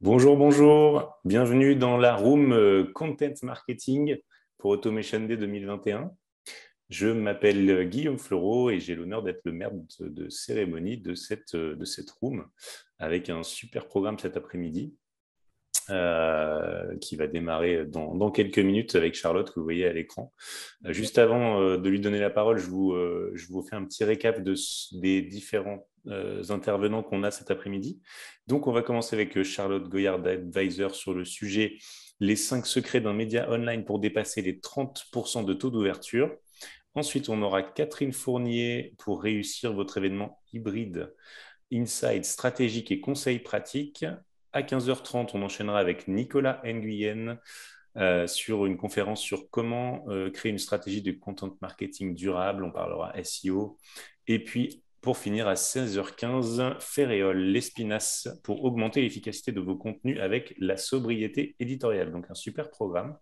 Bonjour, bonjour. Bienvenue dans la room Content Marketing pour Automation Day 2021. Je m'appelle Guillaume Fleureau et j'ai l'honneur d'être le maître de cérémonie de cette room avec un super programme cet après-midi qui va démarrer dans quelques minutes avec Charlotte que vous voyez à l'écran. Juste avant de lui donner la parole, je vous fais un petit récap des différents intervenants qu'on a cet après-midi. Donc, on va commencer avec Charlotte Goyard d'Advisor sur le sujet « Les 5 secrets d'un média online pour dépasser les 30% de taux d'ouverture ». Ensuite, on aura Catherine Fournier pour réussir votre événement hybride, insights stratégiques et conseils pratiques. À 15h30, on enchaînera avec Nicolas Nguyen sur une conférence sur comment créer une stratégie de content marketing durable. On parlera SEO. Et puis, pour finir, à 16h15, Ferréol Lespinasse pour augmenter l'efficacité de vos contenus avec la sobriété éditoriale. Donc, un super programme.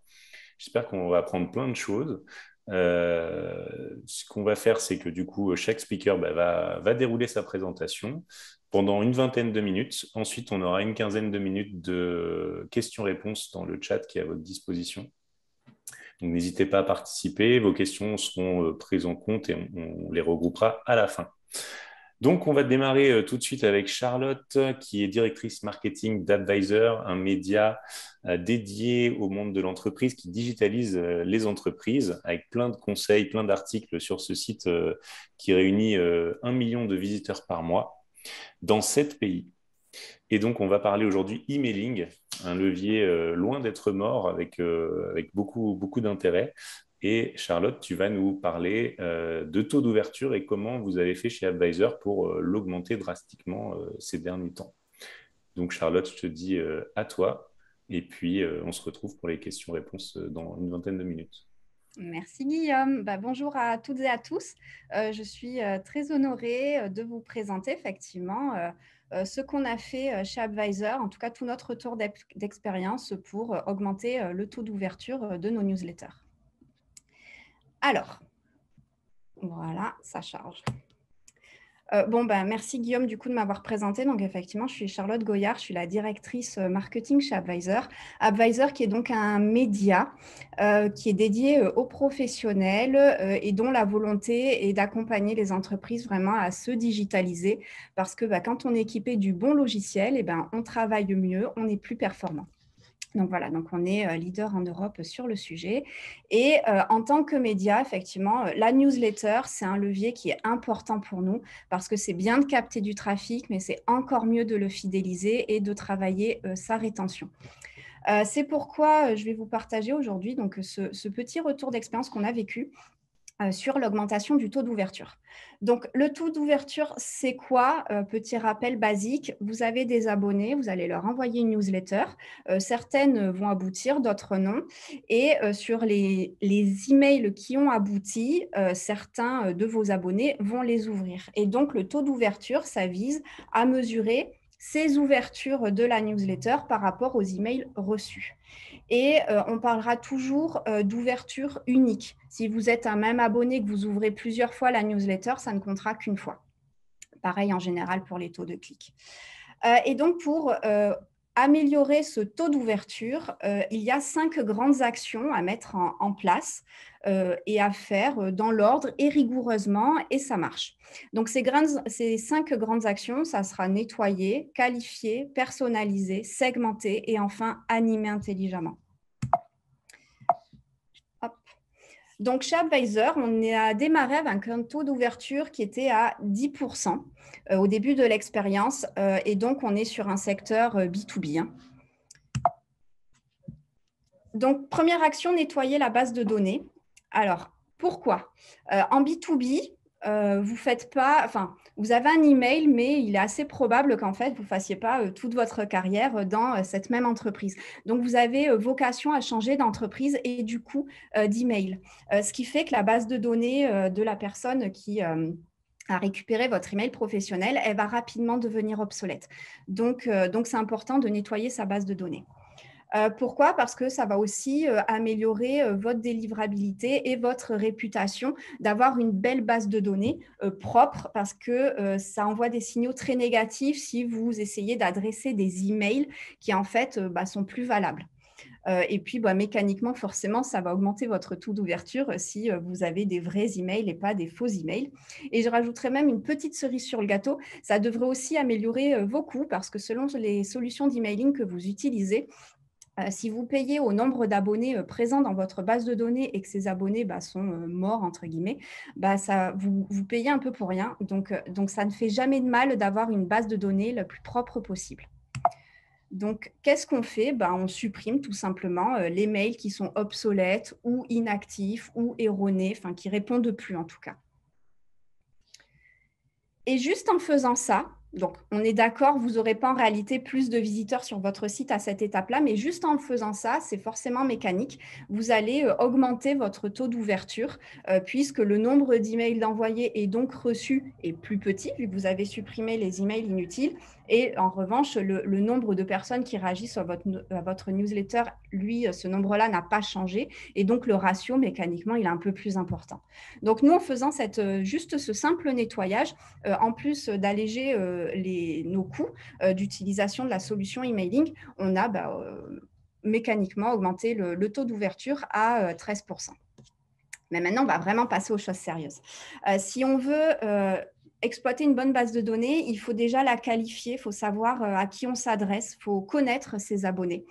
J'espère qu'on va apprendre plein de choses. Ce qu'on va faire, c'est que du coup, chaque speaker va dérouler sa présentation pendant une vingtaine de minutes. Ensuite, on aura une quinzaine de minutes de questions-réponses dans le chat qui est à votre disposition. Donc, n'hésitez pas à participer. Vos questions seront prises en compte et on les regroupera à la fin. Donc, on va démarrer tout de suite avec Charlotte, qui est directrice marketing d'Advisor, un média dédié au monde de l'entreprise qui digitalise les entreprises avec plein de conseils, plein d'articles sur ce site qui réunit 1 million de visiteurs par mois dans 7 pays. Et donc, on va parler aujourd'hui emailing, un levier loin d'être mort avec beaucoup d'intérêt. Et Charlotte, tu vas nous parler de taux d'ouverture et comment vous avez fait chez Advisor pour l'augmenter drastiquement ces derniers temps. Donc, Charlotte, je te dis à toi. Et puis, on se retrouve pour les questions-réponses dans une vingtaine de minutes. Merci Guillaume. Bonjour à toutes et à tous. Je suis très honorée de vous présenter effectivement ce qu'on a fait chez Advisor, en tout cas tout notre retour d'expérience pour augmenter le taux d'ouverture de nos newsletters. Alors, voilà, ça charge. Merci Guillaume du coup de m'avoir présenté. Donc effectivement, je suis Charlotte Goyard, je suis la directrice marketing chez Advisor. Advisor qui est donc un média qui est dédié aux professionnels et dont la volonté est d'accompagner les entreprises vraiment à se digitaliser parce que quand on est équipé du bon logiciel, on travaille mieux, on est plus performant. Donc voilà, donc on est leader en Europe sur le sujet. Et en tant que média, effectivement, la newsletter, c'est un levier qui est important pour nous parce que c'est bien de capter du trafic, mais c'est encore mieux de le fidéliser et de travailler sa rétention. C'est pourquoi je vais vous partager aujourd'hui donc, ce petit retour d'expérience qu'on a vécu sur l'augmentation du taux d'ouverture. Donc, le taux d'ouverture, c'est quoi? Petit rappel basique, vous avez des abonnés, vous allez leur envoyer une newsletter. Certaines vont aboutir, d'autres non. Et sur les emails qui ont abouti, certains de vos abonnés vont les ouvrir. Et donc, le taux d'ouverture, ça vise à mesurer ces ouvertures de la newsletter par rapport aux emails reçus. Et on parlera toujours d'ouverture unique. Si vous êtes un même abonné que vous ouvrez plusieurs fois la newsletter, ça ne comptera qu'une fois. Pareil en général pour les taux de clics. Et donc pour améliorer ce taux d'ouverture, il y a 5 grandes actions à mettre en place et à faire dans l'ordre et rigoureusement, et ça marche. Donc, ces 5 grandes actions, ça sera nettoyer, qualifier, personnaliser, segmenter et enfin animer intelligemment. Hop. Donc, chez Advisor, on a démarré avec un taux d'ouverture qui était à 10% au début de l'expérience et donc on est sur un secteur B2B. Donc, première action, nettoyer la base de données. Alors, pourquoi? En B2B, vous avez un email, mais il est assez probable qu'en fait, vous ne fassiez pas toute votre carrière dans cette même entreprise. Donc, vous avez vocation à changer d'entreprise et du coup d'email. Ce qui fait que la base de données de la personne qui a récupéré votre email professionnel, elle va rapidement devenir obsolète. Donc c'est important de nettoyer sa base de données. Pourquoi? Parce que ça va aussi améliorer votre délivrabilité et votre réputation d'avoir une belle base de données propre, parce que ça envoie des signaux très négatifs si vous essayez d'adresser des emails qui en fait sont plus valables. Et puis, mécaniquement, forcément, ça va augmenter votre taux d'ouverture si vous avez des vrais emails et pas des faux emails. Et je rajouterais même une petite cerise sur le gâteau. Ça devrait aussi améliorer vos coûts, parce que selon les solutions d'emailing que vous utilisez, si vous payez au nombre d'abonnés présents dans votre base de données et que ces abonnés sont morts, entre guillemets, vous payez un peu pour rien. Donc, ça ne fait jamais de mal d'avoir une base de données le plus propre possible. Donc, qu'est-ce qu'on fait? On supprime tout simplement les mails qui sont obsolètes ou inactifs ou erronés, enfin qui répondent plus en tout cas. Et juste en faisant ça, donc on est d'accord, vous n'aurez pas en réalité plus de visiteurs sur votre site à cette étape-là, mais juste en faisant ça, c'est forcément mécanique. Vous allez augmenter votre taux d'ouverture puisque le nombre d'emails envoyés et donc reçus est plus petit, vu que vous avez supprimé les emails inutiles. Et en revanche, le nombre de personnes qui réagissent à votre newsletter, lui, ce nombre-là n'a pas changé. Et donc, le ratio, mécaniquement, il est un peu plus important. Donc, nous, en faisant juste ce simple nettoyage, en plus d'alléger nos coûts d'utilisation de la solution emailing, on a mécaniquement augmenté le taux d'ouverture à 13%. Mais maintenant, on va vraiment passer aux choses sérieuses. Si on veut exploiter une bonne base de données, il faut déjà la qualifier, il faut savoir à qui on s'adresse, il faut connaître ses abonnés.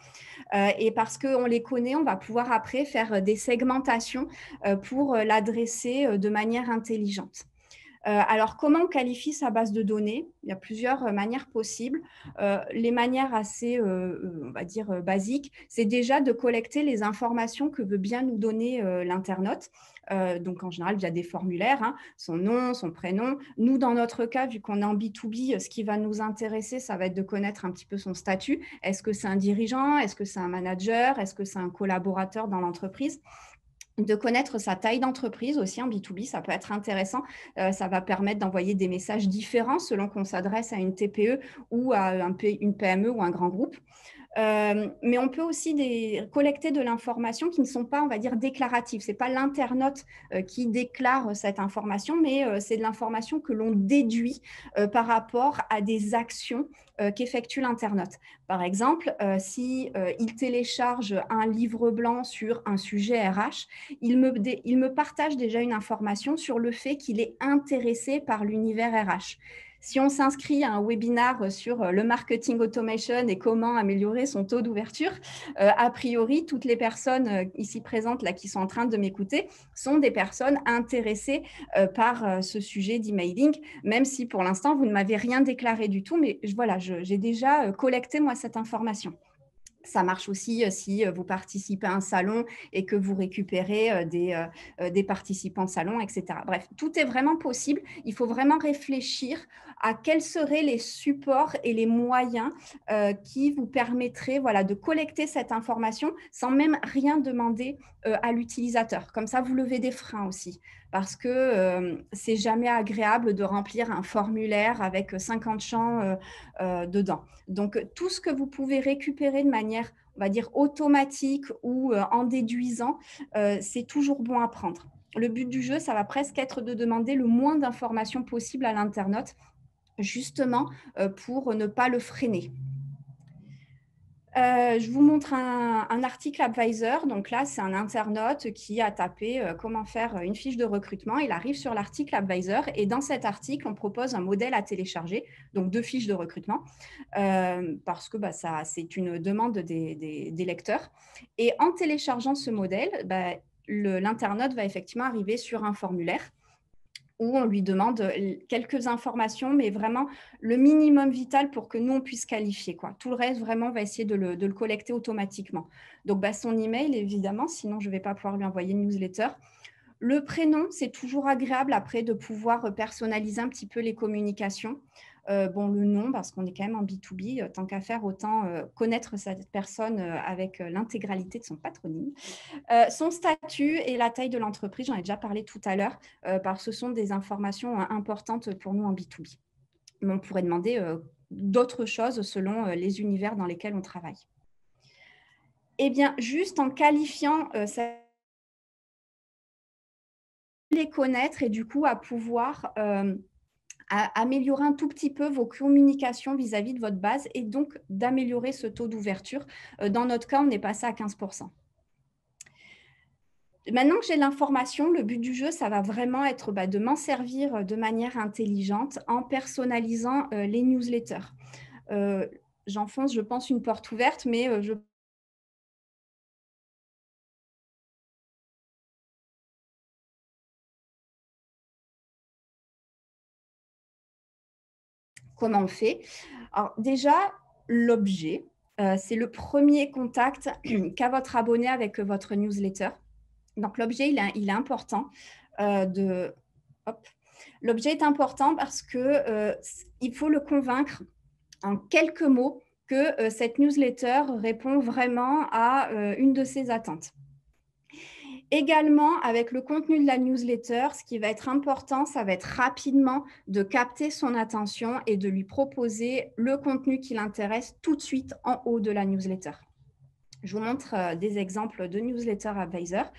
Et parce qu'on les connaît, on va pouvoir après faire des segmentations pour l'adresser de manière intelligente. Alors, comment on qualifie sa base de données? Il y a plusieurs manières possibles. Les manières assez, on va dire, basiques, c'est déjà de collecter les informations que veut bien nous donner l'internaute. Donc, en général, via des formulaires, son nom, son prénom. Nous, dans notre cas, vu qu'on est en B2B, ce qui va nous intéresser, ça va être de connaître un petit peu son statut. Est-ce que c'est un dirigeant? Est-ce que c'est un manager? Est-ce que c'est un collaborateur dans l'entreprise? De connaître sa taille d'entreprise aussi en B2B, ça peut être intéressant. Ça va permettre d'envoyer des messages différents selon qu'on s'adresse à une TPE ou à une PME ou un grand groupe. Mais on peut aussi collecter de l'information qui ne sont pas, on va dire, déclaratives. Ce n'est pas l'internaute qui déclare cette information, mais c'est de l'information que l'on déduit par rapport à des actions qu'effectue l'internaute. Par exemple, s'il télécharge un livre blanc sur un sujet RH, il me partage déjà une information sur le fait qu'il est intéressé par l'univers RH. Si on s'inscrit à un webinaire sur le marketing automation et comment améliorer son taux d'ouverture, a priori, toutes les personnes ici présentes là, qui sont en train de m'écouter sont des personnes intéressées par ce sujet d'emailing, même si pour l'instant, vous ne m'avez rien déclaré du tout, mais voilà, j'ai déjà collecté moi cette information. Ça marche aussi si vous participez à un salon et que vous récupérez des participants de salon, etc. Bref, tout est vraiment possible. Il faut vraiment réfléchir à quels seraient les supports et les moyens qui vous permettraient de collecter cette information sans même rien demander à l'utilisateur. Comme ça, vous levez des freins aussi. Parce que c'est jamais agréable de remplir un formulaire avec 50 champs dedans. Donc, tout ce que vous pouvez récupérer de manière, on va dire, automatique ou en déduisant, c'est toujours bon à prendre. Le but du jeu, ça va presque être de demander le moins d'informations possible à l'internaute, justement pour ne pas le freiner. Je vous montre un article Advisor. Donc là, c'est un internaute qui a tapé comment faire une fiche de recrutement. Il arrive sur l'article Advisor et dans cet article, on propose un modèle à télécharger, donc 2 fiches de recrutement, parce que c'est une demande des lecteurs. Et en téléchargeant ce modèle, l'internaute va effectivement arriver sur un formulaire où on lui demande quelques informations, mais vraiment le minimum vital pour que nous, on puisse qualifier. Tout le reste, vraiment, on va essayer de le collecter automatiquement. Donc, son email, évidemment, sinon je ne vais pas pouvoir lui envoyer une newsletter. Le prénom, c'est toujours agréable après de pouvoir personnaliser un petit peu les communications. Le nom, parce qu'on est quand même en B2B, tant qu'à faire, autant connaître cette personne avec l'intégralité de son patronyme. Son statut et la taille de l'entreprise, j'en ai déjà parlé tout à l'heure, parce que ce sont des informations importantes pour nous en B2B. Mais on pourrait demander d'autres choses selon les univers dans lesquels on travaille. Eh bien, juste en qualifiant les connaître et du coup à pouvoir améliorer un tout petit peu vos communications vis-à-vis de votre base et donc d'améliorer ce taux d'ouverture. Dans notre cas, on est passé à 15%. Maintenant que j'ai l'information, le but du jeu, ça va vraiment être de m'en servir de manière intelligente en personnalisant les newsletters. J'enfonce, je pense, une porte ouverte, mais comment on fait? Alors déjà, l'objet, c'est le premier contact qu'a votre abonné avec votre newsletter. Donc l'objet, il est important de... Hop. L'objet est important parce que il faut le convaincre en quelques mots que cette newsletter répond vraiment à une de ses attentes. Également, avec le contenu de la newsletter, ce qui va être important, ça va être rapidement de capter son attention et de lui proposer le contenu qui l'intéresse tout de suite en haut de la newsletter. Je vous montre des exemples de newsletter advisor.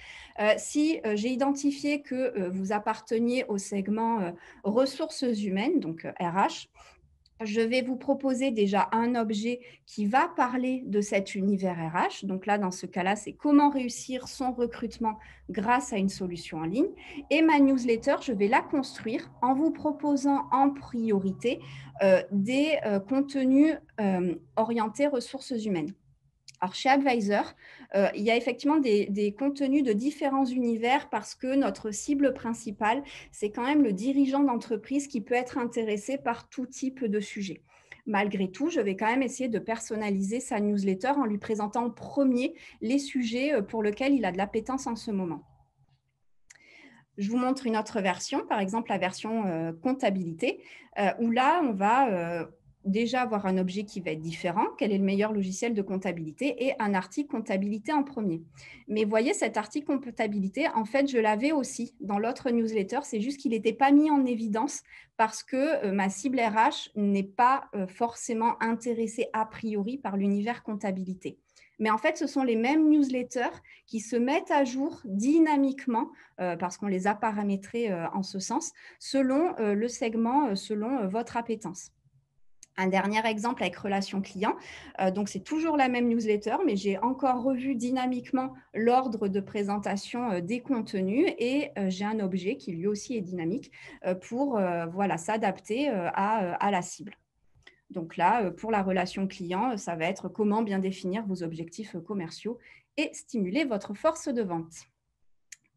Si j'ai identifié que vous apparteniez au segment ressources humaines, donc RH, je vais vous proposer déjà un objet qui va parler de cet univers RH. Donc là, dans ce cas-là, c'est comment réussir son recrutement grâce à une solution en ligne. Et ma newsletter, je vais la construire en vous proposant en priorité des contenus orientés ressources humaines. Alors, chez Advisor, il y a effectivement des contenus de différents univers parce que notre cible principale, c'est quand même le dirigeant d'entreprise qui peut être intéressé par tout type de sujet. Malgré tout, je vais quand même essayer de personnaliser sa newsletter en lui présentant en premier les sujets pour lesquels il a de l'appétence en ce moment. Je vous montre une autre version, par exemple la version comptabilité, où là, on va déjà avoir un objet qui va être différent, quel est le meilleur logiciel de comptabilité, et un article comptabilité en premier. Mais voyez, cet article comptabilité, en fait, je l'avais aussi dans l'autre newsletter, c'est juste qu'il n'était pas mis en évidence parce que ma cible RH n'est pas forcément intéressée a priori par l'univers comptabilité. Mais en fait, ce sont les mêmes newsletters qui se mettent à jour dynamiquement parce qu'on les a paramétrés en ce sens, selon le segment, selon votre appétence. Un dernier exemple avec relation client. Donc, c'est toujours la même newsletter, mais j'ai encore revu dynamiquement l'ordre de présentation des contenus et j'ai un objet qui lui aussi est dynamique pour s'adapter à la cible. Donc là, pour la relation client, ça va être comment bien définir vos objectifs commerciaux et stimuler votre force de vente.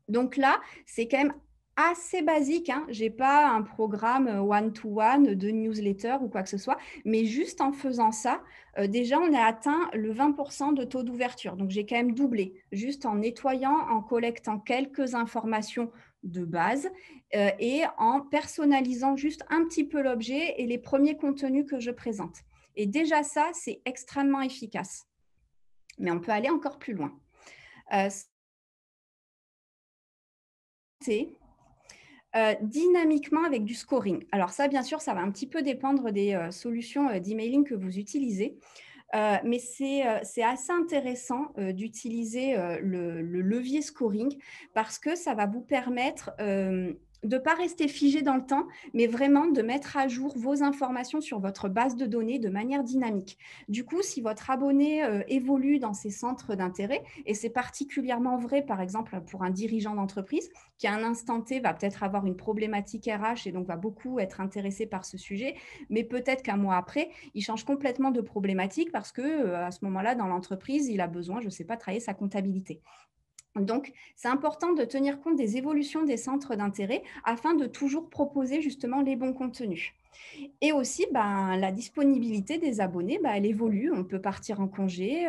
Donc là, c'est quand même assez basique. Je n'ai pas un programme one-to-one de newsletter ou quoi que ce soit, mais juste en faisant ça, déjà, on a atteint le 20% de taux d'ouverture. Donc, j'ai quand même doublé, juste en nettoyant, en collectant quelques informations de base et en personnalisant juste un petit peu l'objet et les premiers contenus que je présente. Et déjà, ça, c'est extrêmement efficace. Mais on peut aller encore plus loin. Dynamiquement avec du scoring. Alors ça, bien sûr, ça va un petit peu dépendre des solutions d'emailing que vous utilisez. Mais c'est assez intéressant d'utiliser le levier scoring parce que ça va vous permettre de ne pas rester figé dans le temps, mais vraiment de mettre à jour vos informations sur votre base de données de manière dynamique. Du coup, si votre abonné évolue dans ses centres d'intérêt, et c'est particulièrement vrai, par exemple, pour un dirigeant d'entreprise qui, à un instant T, va peut-être avoir une problématique RH et donc va beaucoup être intéressé par ce sujet, mais peut-être qu'un mois après, il change complètement de problématique parce qu'à ce moment-là, dans l'entreprise, il a besoin, je ne sais pas, travailler sa comptabilité. Donc, c'est important de tenir compte des évolutions des centres d'intérêt afin de toujours proposer justement les bons contenus. Et aussi, la disponibilité des abonnés, elle évolue. On peut partir en congé,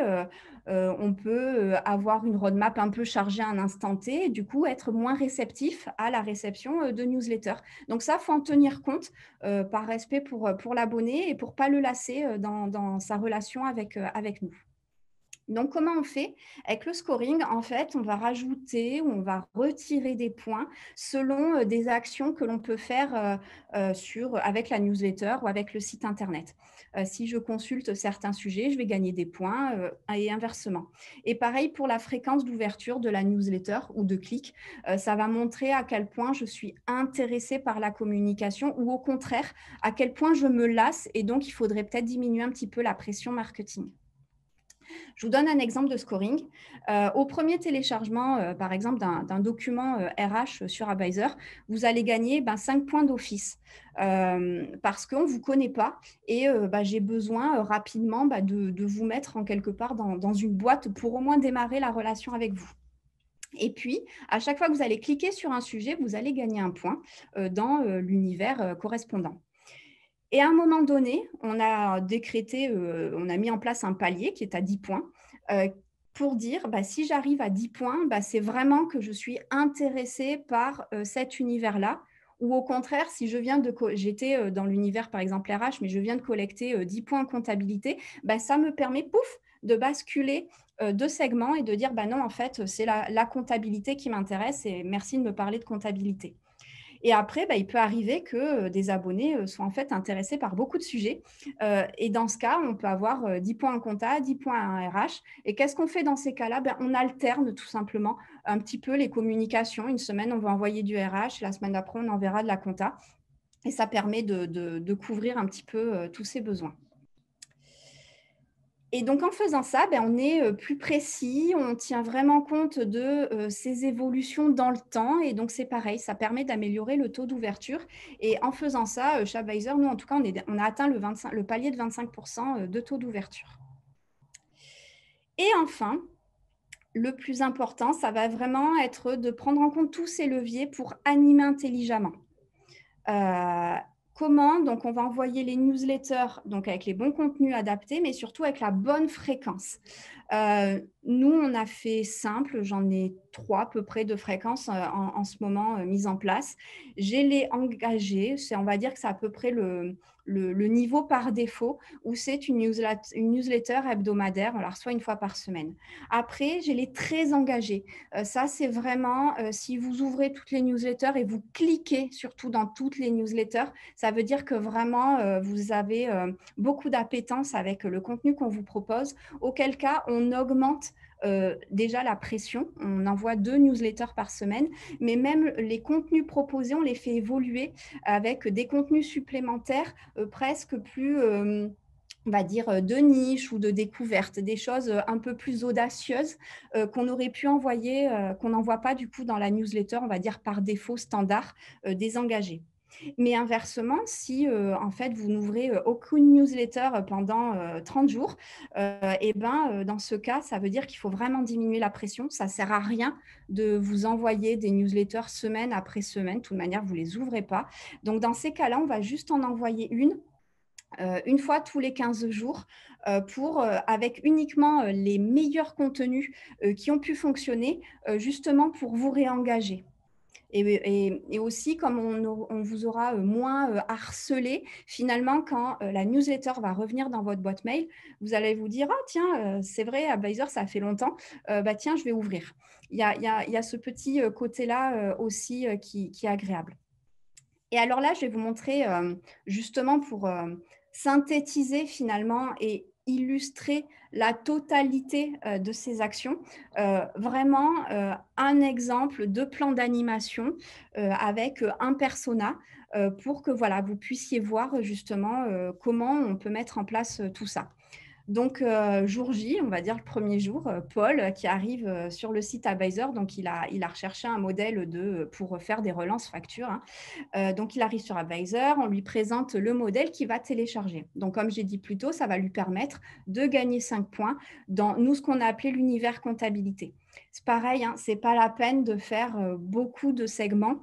on peut avoir une roadmap un peu chargée à un instant T et du coup être moins réceptif à la réception de newsletters. Donc ça, il faut en tenir compte par respect pour l'abonné et pour ne pas le lasser dans sa relation avec nous. Donc, comment on fait? Avec le scoring, en fait, on va rajouter ou on va retirer des points selon des actions que l'on peut faire avec la newsletter ou avec le site internet. Si je consulte certains sujets, je vais gagner des points et inversement. Et pareil pour la fréquence d'ouverture de la newsletter ou de clic. Ça va montrer à quel point je suis intéressée par la communication ou au contraire, à quel point je me lasse et donc il faudrait peut-être diminuer un petit peu la pression marketing. Je vous donne un exemple de scoring. Au premier téléchargement, par exemple, d'un document RH sur Advisor, vous allez gagner 5 points d'office parce qu'on ne vous connaît pas et j'ai besoin rapidement de vous mettre en quelque part dans une boîte pour au moins démarrer la relation avec vous. Et puis, à chaque fois que vous allez cliquer sur un sujet, vous allez gagner un point dans l'univers correspondant. Et à un moment donné, on a on a mis en place un palier qui est à 10 points pour dire si j'arrive à 10 points, c'est vraiment que je suis intéressée par cet univers-là. Ou au contraire, si j'étais dans l'univers par exemple RH, mais je viens de collecter 10 points en comptabilité, ça me permet, pouf, de basculer de segments et de dire non, en fait, c'est la comptabilité qui m'intéresse et merci de me parler de comptabilité. Et après, il peut arriver que des abonnés soient en fait intéressés par beaucoup de sujets. Et dans ce cas, on peut avoir 10 points en compta, 10 points en RH. Et qu'est-ce qu'on fait dans ces cas-là? On alterne tout simplement un petit peu les communications. Une semaine, on va envoyer du RH. La semaine d'après, on enverra de la compta. Et ça permet de couvrir un petit peu tous ces besoins. Et donc, en faisant ça, on est plus précis, on tient vraiment compte de ces évolutions dans le temps. Et donc, c'est pareil, ça permet d'améliorer le taux d'ouverture. Et en faisant ça, chez Advisor, nous, en tout cas, on a atteint le palier de 25% de taux d'ouverture. Et enfin, le plus important, ça va vraiment être de prendre en compte tous ces leviers pour animer intelligemment. Comment? Donc, on va envoyer les newsletters donc avec les bons contenus adaptés, mais surtout avec la bonne fréquence. Nous, on a fait simple. J'en ai 3 à peu près de fréquences en ce moment mises en place. J'ai les engagés. On va dire que c'est à peu près le niveau par défaut où c'est une newsletter hebdomadaire. On la reçoit une fois par semaine. Après, j'ai les très engagés. Ça, c'est vraiment si vous ouvrez toutes les newsletters et vous cliquez surtout dans toutes les newsletters, ça veut dire que vraiment, vous avez beaucoup d'appétence avec le contenu qu'on vous propose, auquel cas, on augmente déjà la pression. On envoie 2 newsletters par semaine, mais même les contenus proposés, on les fait évoluer avec des contenus supplémentaires presque plus... on va dire, de niche ou de découverte, des choses un peu plus audacieuses qu'on aurait pu envoyer, qu'on n'envoie pas du coup dans la newsletter, on va dire par défaut standard, des engagés. Mais inversement, si en fait vous n'ouvrez aucune newsletter pendant 30 jours, dans ce cas, ça veut dire qu'il faut vraiment diminuer la pression. Ça ne sert à rien de vous envoyer des newsletters semaine après semaine. De toute manière, vous ne les ouvrez pas. Donc, dans ces cas-là, on va juste en envoyer une fois tous les 15 jours avec uniquement les meilleurs contenus qui ont pu fonctionner, justement pour vous réengager. Et aussi, comme on vous aura moins harcelé, finalement, quand la newsletter va revenir dans votre boîte mail, vous allez vous dire « Ah tiens, c'est vrai, Advisor, ça fait longtemps, tiens, je vais ouvrir ». Il y a ce petit côté-là aussi qui est agréable. Et alors là, je vais vous montrer justement pour synthétiser finalement et illustrer la totalité de ces actions, vraiment un exemple de plan d'animation avec un persona pour que voilà, vous puissiez voir justement comment on peut mettre en place tout ça. Donc, jour J, on va dire le premier jour, Paul qui arrive sur le site Advisor, donc il a recherché un modèle pour faire des relances factures. Donc, il arrive sur Advisor, on lui présente le modèle qu'il va télécharger. Donc, comme j'ai dit plus tôt, ça va lui permettre de gagner 5 points dans nous, ce qu'on a appelé l'univers comptabilité. C'est pareil, ce n'est pas la peine de faire beaucoup de segments.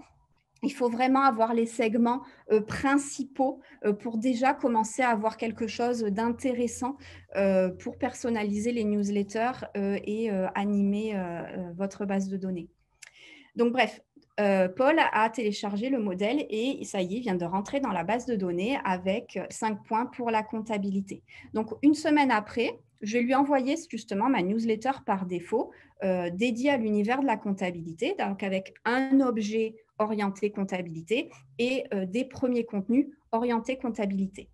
Il faut vraiment avoir les segments principaux pour déjà commencer à avoir quelque chose d'intéressant pour personnaliser les newsletters et animer votre base de données. Donc, bref, Paul a téléchargé le modèle et ça y est, il vient de rentrer dans la base de données avec 5 points pour la comptabilité. Donc, une semaine après, Je vais lui envoyer justement ma newsletter par défaut dédiée à l'univers de la comptabilité, donc avec un objet orienté comptabilité et des premiers contenus orientés comptabilité.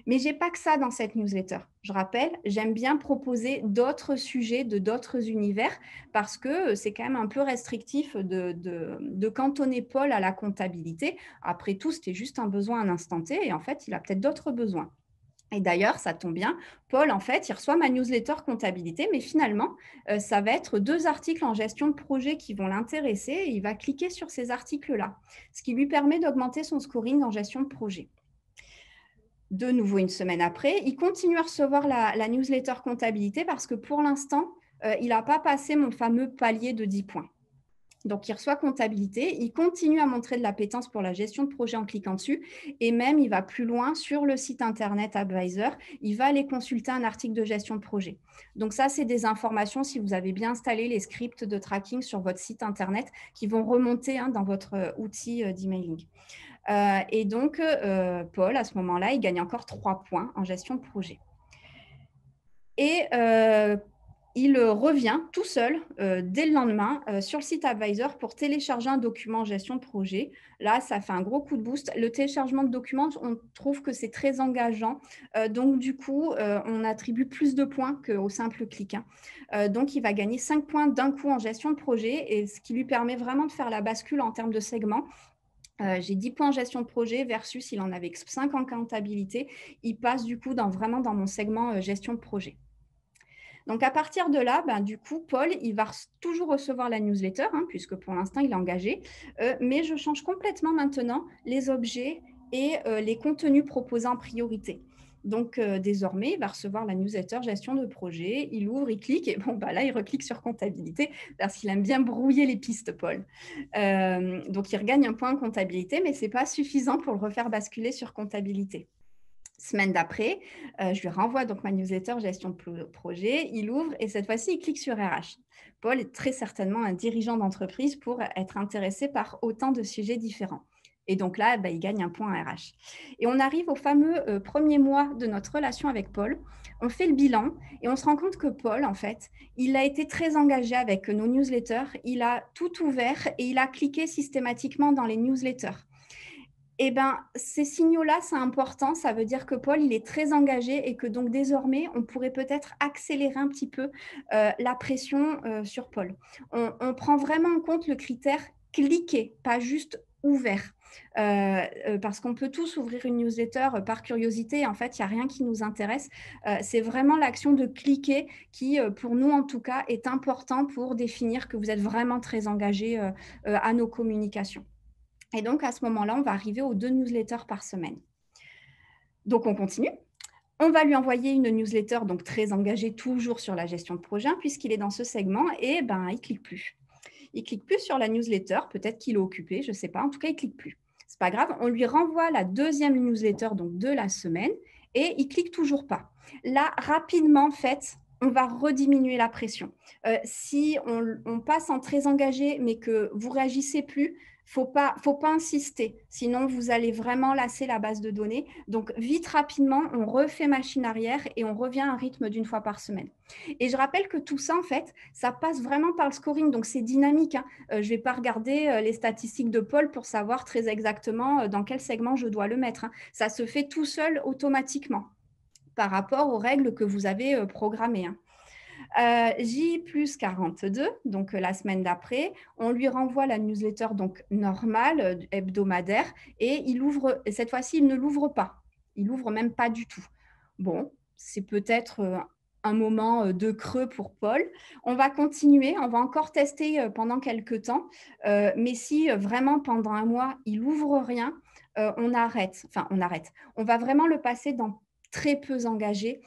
Mais je n'ai pas que ça dans cette newsletter. Je rappelle, j'aime bien proposer d'autres sujets de d'autres univers parce que c'est quand même un peu restrictif de cantonner Paul à la comptabilité. Après tout, c'était juste un besoin à un instant T et en fait, il a peut-être d'autres besoins. Et d'ailleurs, ça tombe bien, Paul, en fait, il reçoit ma newsletter comptabilité, mais finalement, ça va être 2 articles en gestion de projet qui vont l'intéresser et il va cliquer sur ces articles-là, ce qui lui permet d'augmenter son scoring en gestion de projet. De nouveau, une semaine après, il continue à recevoir la newsletter comptabilité parce que pour l'instant, il n'a pas passé mon fameux palier de 10 points. Donc, il reçoit comptabilité, il continue à montrer de l'appétence pour la gestion de projet en cliquant dessus et même il va plus loin sur le site internet Advisor, il va aller consulter un article de gestion de projet. Donc ça, c'est des informations si vous avez bien installé les scripts de tracking sur votre site internet qui vont remonter dans votre outil d'emailing. Et donc, Paul, à ce moment-là, il gagne encore 3 points en gestion de projet. Et il revient tout seul dès le lendemain sur le site Advisor pour télécharger un document en gestion de projet. Là, ça fait un gros coup de boost. Le téléchargement de documents, on trouve que c'est très engageant. Donc, du coup, on attribue plus de points qu'au simple clic. Donc, il va gagner 5 points d'un coup en gestion de projet et ce qui lui permet vraiment de faire la bascule en termes de segments. J'ai 10 points en gestion de projet versus il en avait 5 en comptabilité. Il passe du coup vraiment dans mon segment gestion de projet. Donc, à partir de là, du coup, Paul, il va toujours recevoir la newsletter, puisque pour l'instant, il est engagé. Mais je change complètement maintenant les objets et les contenus proposés en priorité. Donc, désormais, il va recevoir la newsletter gestion de projet. Il ouvre, il clique et là, il reclique sur comptabilité parce qu'il aime bien brouiller les pistes, Paul. Donc, il regagne un point en comptabilité, mais ce n'est pas suffisant pour le refaire basculer sur comptabilité. Semaine d'après, je lui renvoie donc ma newsletter gestion de projet. Il ouvre et cette fois-ci, il clique sur RH. Paul est très certainement un dirigeant d'entreprise pour être intéressé par autant de sujets différents. Et donc là, il gagne un point à RH. Et on arrive au fameux premier mois de notre relation avec Paul. On fait le bilan et on se rend compte que Paul, en fait, il a été très engagé avec nos newsletters. Il a tout ouvert et il a cliqué systématiquement dans les newsletters. Ces signaux-là, c'est important. Ça veut dire que Paul, il est très engagé et que donc désormais, on pourrait peut-être accélérer un petit peu la pression sur Paul. On prend vraiment en compte le critère cliquer, pas juste ouvert. Parce qu'on peut tous ouvrir une newsletter par curiosité. En fait, il n'y a rien qui nous intéresse. C'est vraiment l'action de cliquer qui, pour nous en tout cas, est important pour définir que vous êtes vraiment très engagé à nos communications. Et donc, à ce moment-là, on va arriver aux 2 newsletters par semaine. Donc, on continue. On va lui envoyer une newsletter donc très engagée, toujours sur la gestion de projet, puisqu'il est dans ce segment, et il ne clique plus. Il ne clique plus sur la newsletter, peut-être qu'il est occupé, je ne sais pas. En tout cas, il ne clique plus. Ce n'est pas grave, on lui renvoie la 2e newsletter donc, de la semaine, et il ne clique toujours pas. Là, rapidement, en fait, on va rediminuer la pression. Si on passe en très engagé, mais que vous ne réagissez plus, faut pas insister, sinon vous allez vraiment lasser la base de données. Donc, vite, rapidement, on refait machine arrière et on revient à un rythme d'1 fois par semaine. Et je rappelle que tout ça, en fait, ça passe vraiment par le scoring, donc c'est dynamique. Je ne vais pas regarder les statistiques de Paul pour savoir très exactement dans quel segment je dois le mettre. Ça se fait tout seul automatiquement par rapport aux règles que vous avez programmées. J plus 42, donc la semaine d'après, on lui renvoie la newsletter donc normale, hebdomadaire, et cette fois-ci, il ne l'ouvre pas. Il l'ouvre même pas du tout. Bon, c'est peut-être un moment de creux pour Paul. On va continuer, on va encore tester pendant quelques temps, mais si vraiment pendant un mois, il n'ouvre rien, on arrête. Enfin, on arrête. On va vraiment le passer dans très peu engagé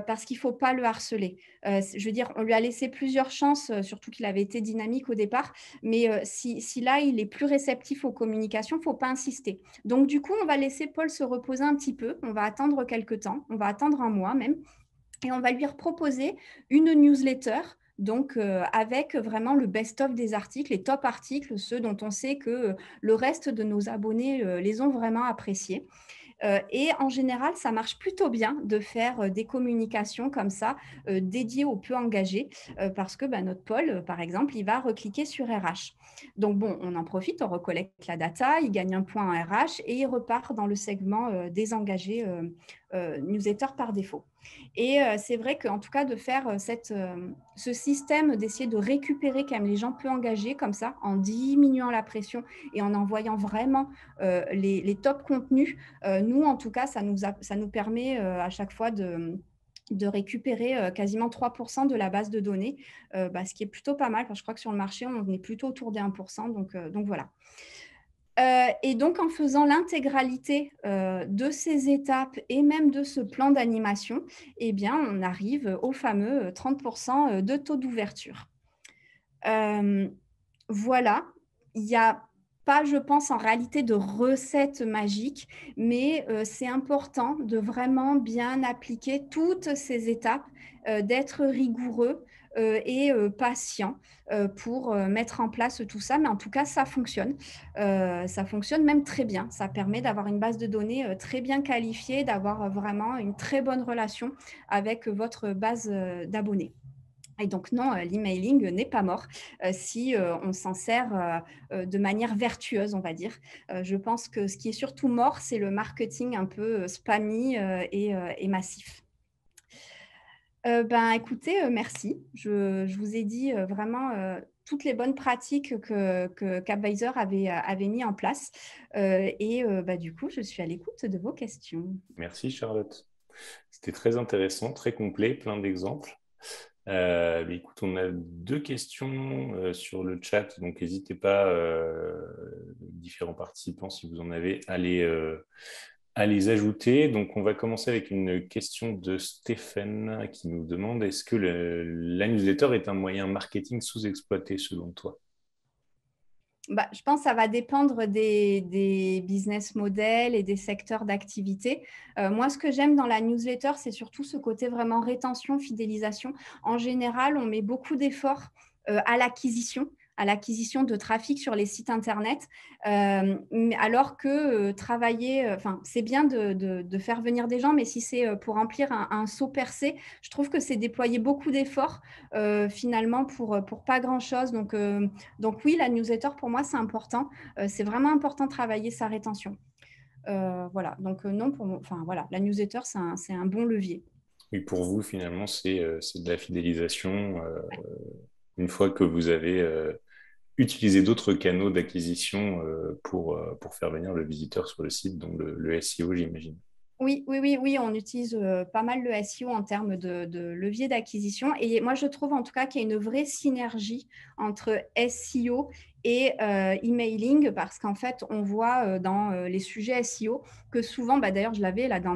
parce qu'il ne faut pas le harceler. Je veux dire, on lui a laissé plusieurs chances, surtout qu'il avait été dynamique au départ, mais si là, il est plus réceptif aux communications, il ne faut pas insister. Donc, du coup, on va laisser Paul se reposer un petit peu, on va attendre quelques temps, on va attendre un mois même, et on va lui proposer une newsletter donc avec vraiment le best-of des articles, les top articles, ceux dont on sait que le reste de nos abonnés les ont vraiment appréciés. Et en général, ça marche plutôt bien de faire des communications comme ça, dédiées aux peu engagés, parce que notre Paul, par exemple, il va recliquer sur RH. Donc bon, on en profite, on recollecte la data, il gagne un point en RH et il repart dans le segment des engagés newsletter par défaut. Et c'est vrai qu'en tout cas, de faire ce système, d'essayer de récupérer quand même les gens peu engagés comme ça, en diminuant la pression et en envoyant vraiment les top contenus, nous, en tout cas, ça nous permet à chaque fois de récupérer quasiment 3% de la base de données, ce qui est plutôt pas mal. Parce que je crois que sur le marché, on est plutôt autour des 1%. Donc voilà. Et donc, en faisant l'intégralité de ces étapes et même de ce plan d'animation, eh bien, on arrive au fameux 30% de taux d'ouverture. Voilà, il n'y a pas, je pense, en réalité de recette magique, mais c'est important de vraiment bien appliquer toutes ces étapes, d'être rigoureux et patient pour mettre en place tout ça. Mais en tout cas, ça fonctionne. Ça fonctionne même très bien. Ça permet d'avoir une base de données très bien qualifiée, d'avoir vraiment une très bonne relation avec votre base d'abonnés. Et donc non, l'emailing n'est pas mort si on s'en sert de manière vertueuse, on va dire. Je pense que ce qui est surtout mort, c'est le marketing un peu spammy et massif. Écoutez, merci. Je vous ai dit vraiment toutes les bonnes pratiques que CapAdvisor avait mis en place. Du coup, je suis à l'écoute de vos questions. Merci Charlotte. C'était très intéressant, très complet, plein d'exemples. Mais écoute, on a deux questions sur le chat, donc n'hésitez pas, différents participants, si vous en avez, à les ajouter. Donc, on va commencer avec une question de Stéphane qui nous demande, est-ce que la newsletter est un moyen marketing sous-exploité selon toi? Je pense que ça va dépendre des business models et des secteurs d'activité. Moi, ce que j'aime dans la newsletter, c'est surtout ce côté vraiment rétention, fidélisation. En général, on met beaucoup d'efforts à l'acquisition de trafic sur les sites Internet, alors que travailler, c'est bien de faire venir des gens, mais si c'est pour remplir un seau percé, je trouve que c'est déployer beaucoup d'efforts finalement pour pas grand-chose. Donc oui, la newsletter, pour moi, c'est important. C'est vraiment important de travailler sa rétention. Voilà. Donc non, voilà, la newsletter, c'est un bon levier. Oui, pour vous, finalement, c'est de la fidélisation. Une fois que vous avez utilisé d'autres canaux d'acquisition pour faire venir le visiteur sur le site, donc le SEO, j'imagine. Oui, on utilise pas mal le SEO en termes de levier d'acquisition. Et moi, je trouve en tout cas qu'il y a une vraie synergie entre SEO et emailing, parce qu'en fait, on voit dans les sujets SEO que souvent, d'ailleurs, je l'avais là dans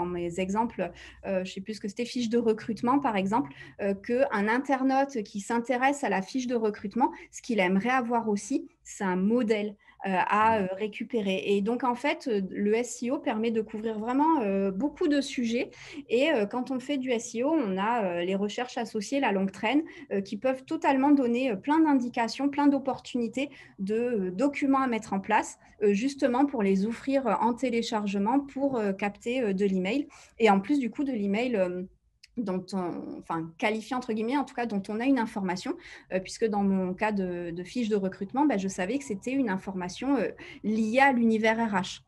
mes exemples, je ne sais plus ce que c'était, fiche de recrutement, par exemple, qu'un internaute qui s'intéresse à la fiche de recrutement, ce qu'il aimerait avoir aussi, c'est un modèle à récupérer. Et donc, en fait, le SEO permet de couvrir vraiment beaucoup de sujets. Et quand on fait du SEO, on a les recherches associées, la longue traîne, qui peuvent totalement donner plein d'indications, plein d'opportunités de documents à mettre en place, justement pour les offrir en téléchargement pour capter de l'email. Et en plus, du coup, de l'email qualifié entre guillemets, en tout cas dont on a une information, puisque dans mon cas de fiche de recrutement, je savais que c'était une information liée à l'univers RH.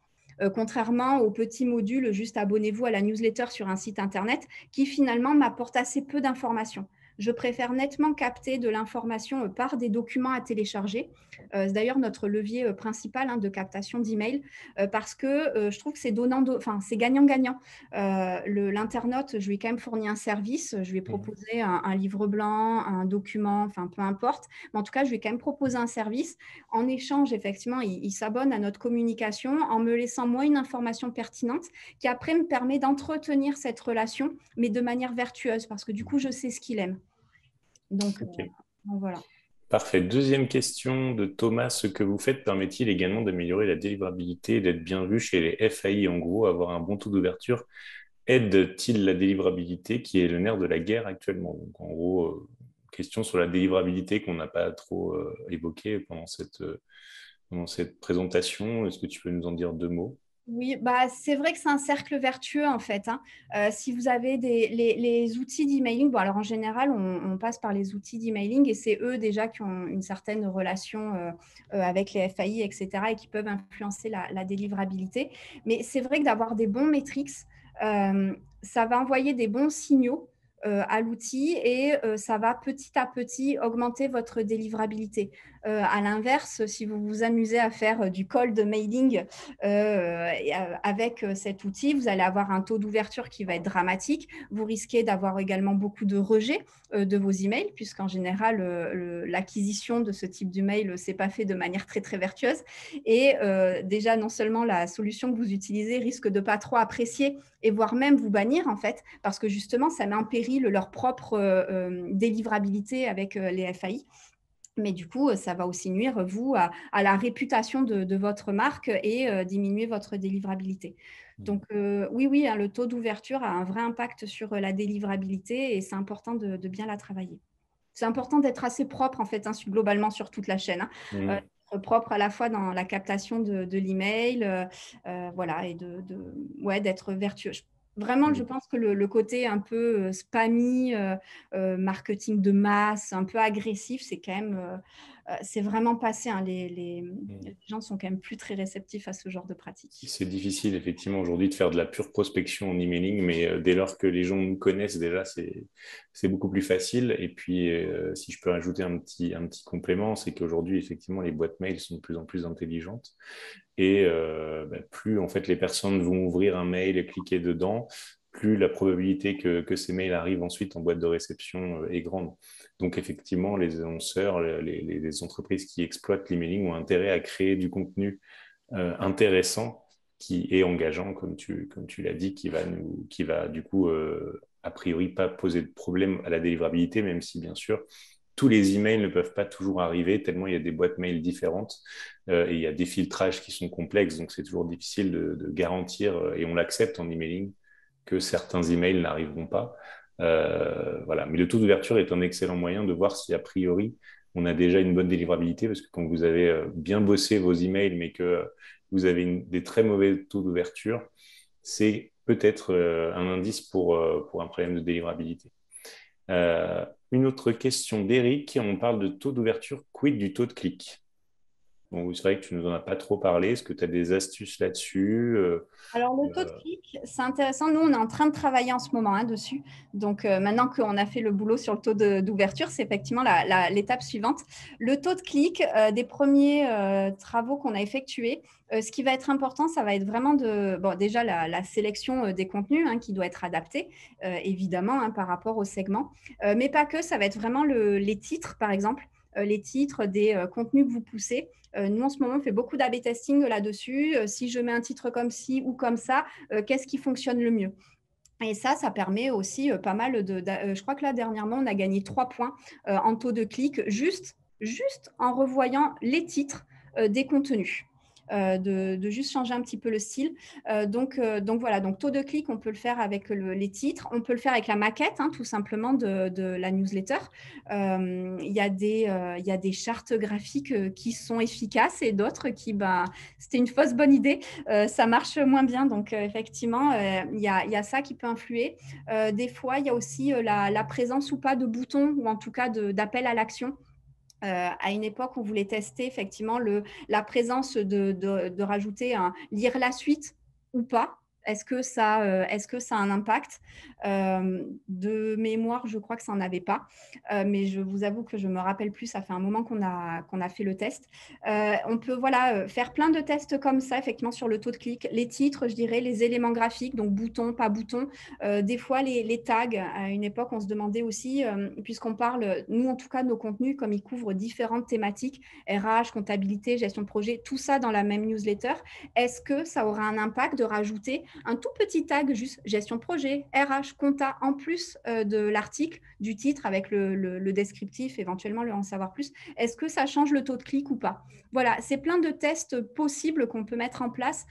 Contrairement au petit module juste abonnez-vous à la newsletter sur un site internet qui finalement m'apporte assez peu d'informations. Je préfère nettement capter de l'information par des documents à télécharger. C'est d'ailleurs notre levier principal de captation d'email parce que je trouve que c'est c'est gagnant-gagnant. L'internaute, je lui ai quand même fourni un service, je lui ai proposé un livre blanc, un document, peu importe. Mais en tout cas, je lui ai quand même proposé un service. En échange, effectivement, il s'abonne à notre communication en me laissant moi une information pertinente qui après me permet d'entretenir cette relation, mais de manière vertueuse, parce que du coup, je sais ce qu'il aime. Donc voilà. Parfait. Deuxième question de Thomas. Ce que vous faites permet-il également d'améliorer la délivrabilité et d'être bien vu chez les FAI? En gros, avoir un bon taux d'ouverture aide-t-il la délivrabilité qui est le nerf de la guerre actuellement? Donc, en gros, question sur la délivrabilité qu'on n'a pas trop évoquée pendant cette présentation. Est-ce que tu peux nous en dire deux mots? Oui, bah, c'est vrai que c'est un cercle vertueux en fait, hein. Si vous avez les outils d'emailing, bon, alors en général, on passe par les outils d'emailing et c'est eux déjà qui ont une certaine relation avec les FAI, etc. et qui peuvent influencer la délivrabilité. Mais c'est vrai que d'avoir des bons metrics, euh, ça va envoyer des bons signaux à l'outil et ça va petit à petit augmenter votre délivrabilité. À l'inverse, si vous vous amusez à faire du cold mailing avec cet outil, vous allez avoir un taux d'ouverture qui va être dramatique. Vous risquez d'avoir également beaucoup de rejets de vos emails, puisqu'en général, l'acquisition de ce type d'email, c'est pas fait de manière très, très vertueuse. Et déjà, non seulement la solution que vous utilisez risque de pas trop apprécier et voire même vous bannir, en fait, parce que justement, ça met en péril leur propre délivrabilité avec les FAI. Mais du coup, ça va aussi nuire, vous, à la réputation de votre marque et diminuer votre délivrabilité. Donc, oui, oui, hein, le taux d'ouverture a un vrai impact sur la délivrabilité et c'est important de bien la travailler. C'est important d'être assez propre, en fait, hein, globalement sur toute la chaîne, hein. Mmh. Être propre à la fois dans la captation de l'email, voilà, et ouais, d'être vertueux. Vraiment, je Mmh. pense que le côté un peu spammy, marketing de masse, un peu agressif, c'est quand même, c'est vraiment passé, hein. Mmh. Les gens sont quand même plus très réceptifs à ce genre de pratique. C'est difficile effectivement aujourd'hui de faire de la pure prospection en emailing, mais dès lors que les gens nous connaissent déjà, c'est beaucoup plus facile. Et puis, si je peux rajouter un petit complément, c'est qu'aujourd'hui, effectivement, les boîtes mail sont de plus en plus intelligentes. Et plus en fait les personnes vont ouvrir un mail et cliquer dedans, plus la probabilité que ces mails arrivent ensuite en boîte de réception est grande. Donc effectivement, les annonceurs, les entreprises qui exploitent l'emailing ont intérêt à créer du contenu intéressant qui est engageant, comme tu l'as dit, qui va du coup, a priori, pas poser de problème à la délivrabilité, même si bien sûr, tous les emails ne peuvent pas toujours arriver, tellement il y a des boîtes mail différentes et il y a des filtrages qui sont complexes, donc c'est toujours difficile de garantir, et on l'accepte en emailing, que certains emails n'arriveront pas. Voilà. Mais le taux d'ouverture est un excellent moyen de voir si a priori on a déjà une bonne délivrabilité, parce que quand vous avez bien bossé vos emails, mais que vous avez des très mauvais taux d'ouverture, c'est peut-être un indice pour un problème de délivrabilité. Une autre question d'Eric, on parle de taux d'ouverture, quid du taux de clic? Bon, c'est vrai que tu ne nous en as pas trop parlé, est-ce que tu as des astuces là-dessus? Alors, le taux de Euh, clic, c'est intéressant. Nous, on est en train de travailler en ce moment, hein, dessus. Donc, maintenant qu'on a fait le boulot sur le taux d'ouverture, c'est effectivement l'étape suivante. Le taux de clic, des premiers travaux qu'on a effectués, ce qui va être important, ça va être vraiment bon, déjà la sélection des contenus, hein, qui doit être adaptée, évidemment, hein, par rapport au segment. Mais pas que, ça va être vraiment les titres, par exemple, les titres des contenus que vous poussez. Nous, en ce moment, on fait beaucoup d'A/B testing là-dessus. Si je mets un titre comme ci ou comme ça, qu'est-ce qui fonctionne le mieux? Et ça permet aussi pas mal je crois que là, dernièrement, on a gagné 3 points en taux de clic juste en revoyant les titres des contenus. De juste changer un petit peu le style. Donc voilà, donc taux de clic, on peut le faire avec les titres, on peut le faire avec la maquette, hein, tout simplement, de la newsletter. Il y a des chartes graphiques qui sont efficaces et d'autres qui, c'était une fausse bonne idée, ça marche moins bien. Donc, effectivement, il y a ça qui peut influer. Des fois, il y a aussi la présence ou pas de boutons ou en tout cas d'appel à l'action. À une époque, on voulait tester effectivement la présence de rajouter un lire la suite ou pas. Est-ce que ça a un impact? De mémoire, je crois que ça n'en avait pas. Mais je vous avoue que je me rappelle plus. Ça fait un moment qu'on a fait le test. On peut voilà, faire plein de tests comme ça, effectivement, sur le taux de clic. Les titres, je dirais, les éléments graphiques, donc boutons, pas boutons. Des fois, les tags. À une époque, on se demandait aussi, puisqu'on parle, nous en tout cas, nos contenus, comme ils couvrent différentes thématiques, RH, comptabilité, gestion de projet, tout ça dans la même newsletter, est-ce que ça aura un impact de rajouter un tout petit tag, juste gestion de projet, RH, compta, en plus de l'article, du titre, avec le descriptif, éventuellement le en savoir plus? Est-ce que ça change le taux de clic ou pas? Voilà, c'est plein de tests possibles qu'on peut mettre en place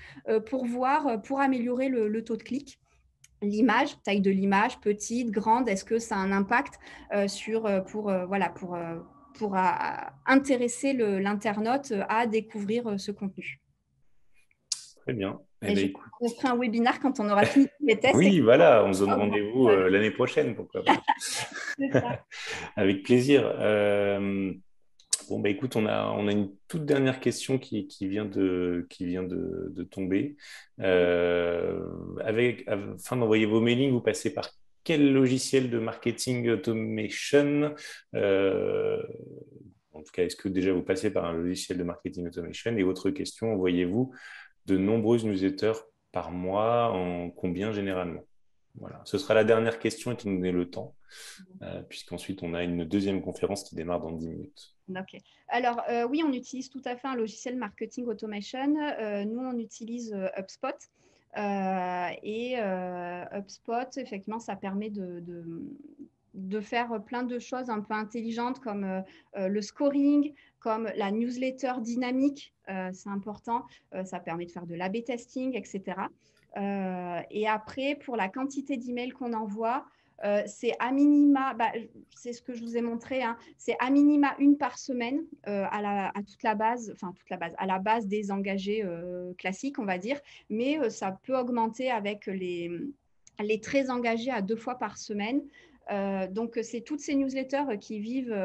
pour voir, pour améliorer le taux de clic. L'image, taille de l'image, petite, grande, est-ce que ça a un impact pour intéresser l'internaute à découvrir ce contenu? Très bien. Eh Et ben, écoute, on ferait un webinaire quand on aura fini les tests. oui, voilà, on se donne rendez-vous Voilà, l'année prochaine, pourquoi pas. c'est ça. Avec plaisir. Bon, bah, écoute, on a une toute dernière question qui vient de tomber. Afin d'envoyer vos mailings, vous passez par quel logiciel de marketing automation? Euh, En tout cas, est-ce que déjà vous passez par un logiciel de marketing automation? Et autre question, envoyez-vous de nombreuses newsletters par mois, en combien généralement? Voilà, ce sera la dernière question étant donné le temps, puisqu'ensuite on a une deuxième conférence qui démarre dans 10 minutes. Ok. Alors, oui, on utilise tout à fait un logiciel marketing automation. Nous, on utilise HubSpot. HubSpot, effectivement, ça permet de faire plein de choses un peu intelligentes comme le scoring, comme la newsletter dynamique, c'est important. Ça permet de faire de l'A/B testing, etc. Et après, pour la quantité d'emails qu'on envoie, c'est à minima, c'est ce que je vous ai montré, hein, c'est à minima une par semaine à toute la base, à la base des engagés classiques, on va dire, mais ça peut augmenter avec les très engagés à 2 fois par semaine. Donc, c'est toutes ces newsletters qui vivent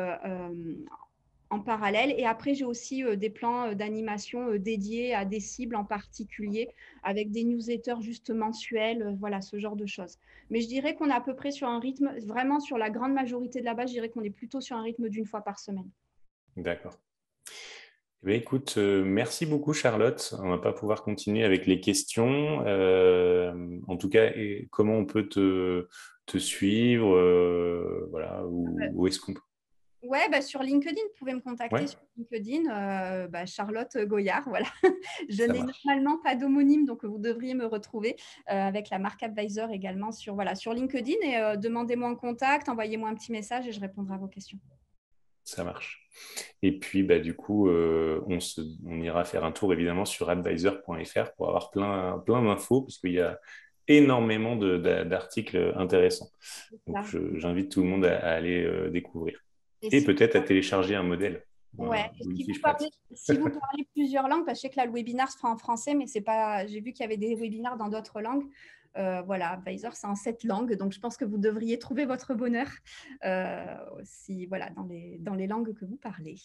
en parallèle. Et après, j'ai aussi des plans d'animation dédiés à des cibles en particulier, avec des newsletters juste mensuels, voilà, ce genre de choses. Mais je dirais qu'on est à peu près sur un rythme, vraiment sur la grande majorité de la base, je dirais qu'on est plutôt sur un rythme d'une fois par semaine. D'accord. Eh bien, écoute, merci beaucoup Charlotte. On va pas pouvoir continuer avec les questions. En tout cas, comment on peut te suivre, voilà, où est-ce qu'on peut... Ouais, sur LinkedIn, vous pouvez me Ouais, contacter sur LinkedIn, Charlotte Goyard, voilà. Je ça n'ai marche. normalement pas d'homonyme, donc vous devriez me retrouver avec la marque Advisor également sur LinkedIn et demandez-moi en contact, envoyez-moi un petit message et je répondrai à vos questions. Ça marche. Et puis, bah, du coup, on ira faire un tour évidemment sur advisor.fr pour avoir plein d'infos, parce qu'il y a énormément d'articles intéressants. Donc, Là. j'invite tout le monde à aller découvrir. Et Et si peut-être à télécharger un modèle, Ouais, et ou une si vous fiche parlez, pratique. si vous parlez plusieurs langues, parce que je sais que là, le webinaire se fera en français, mais c'est pas, j'ai vu qu'il y avait des webinaires dans d'autres langues. Voilà, Advisor, c'est en 7 langues, donc je pense que vous devriez trouver votre bonheur voilà, dans les langues que vous parlez.